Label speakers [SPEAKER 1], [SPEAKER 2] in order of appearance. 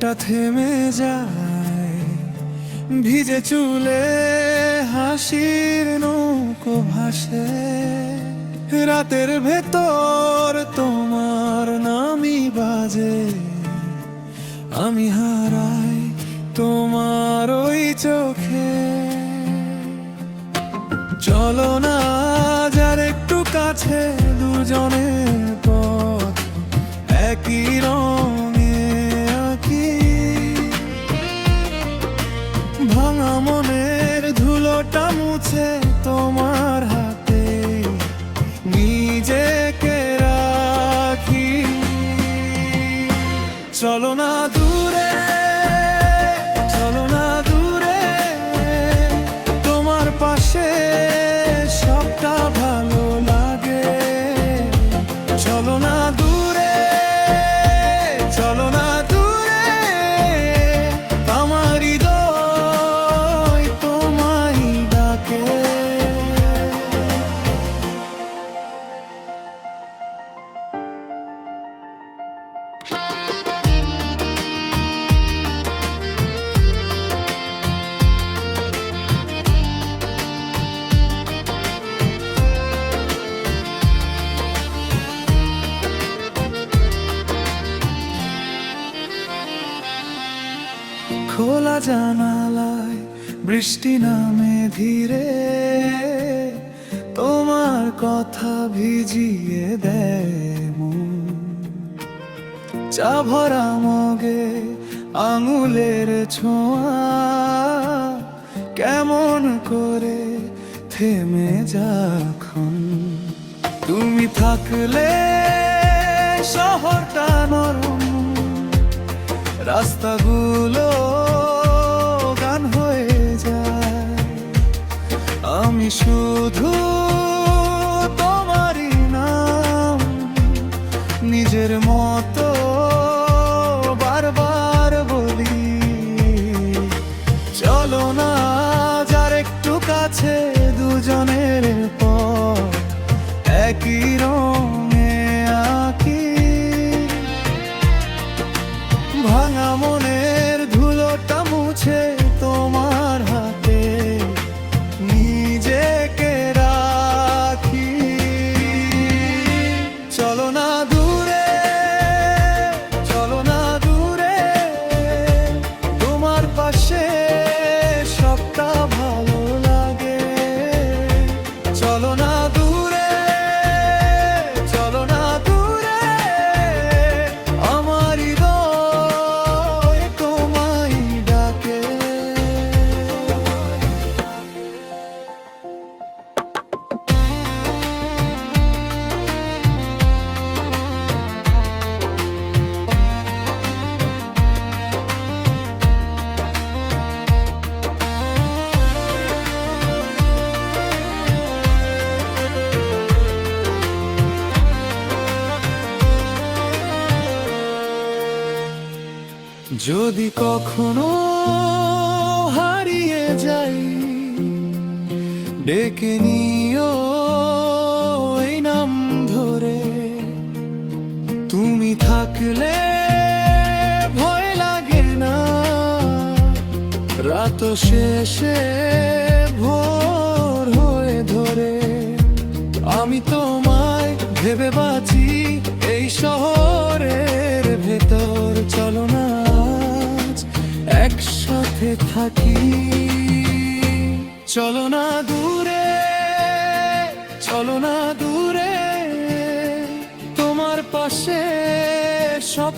[SPEAKER 1] মনটা থেমে যায়, ভিজে চুলে হাসির নৌকো ভাসে, রাতের ভেতর তোমার নামই বাজে, আমি হারাই তোমার ওই চোখে। চলো না যার একটু কাছে, দুজনের পথ একই রঙে আঁকি, ভাঙা মনের ধুলোটা মুছে তোমার হাতে নিজেকে রাখি। চলো না দূরে, চলো না দূরে, তোমার পাশে সবটা ভালো লাগে। চলো না দূরে, চলো না দূরে, আমার হৃদয় তোমায় ডাকে। খোলা জানালায় বৃষ্টি নামে ধীরে, তোমার কথা ভিজিয়ে দেয় মন। চা ভরা মগে আঙুলের ছোঁয়া কেমন করে থেমে যখন, তুমি থাকলে শহরটা নরম, রাস্তাগুলো গান হয়ে যায়, আমি শুধু তোমারই নাম নিজের মতো বারবার বলি। চলো না যার একটু কাছে, দুজনের পথ একই রঙে আঁকি, ভাঙা মনের ধুলোটা মুছে তোমার হাতে নিজেকে রাখি। চলো না দূরে, চলো না দূরে, তোমার পাশে সবটা ভালো লাগে। চলো না দূরে, চলো না দূরে, আমার হৃদয় তোমায় ডাকে। যদি কখনো হারিয়ে যাই, ডেকে নিও এই নাম ধরে, তুমি থাকলে ভয় লাগে না, রাত শেষে ভোর হয়ে ধরে, আমি তোমায় ভেবে বাঁচি এই শহরের ভেতর। চলো না আজ একসাথে থাকি, চলো না দূরে, চলো না দূরে, তোমার পাশে সব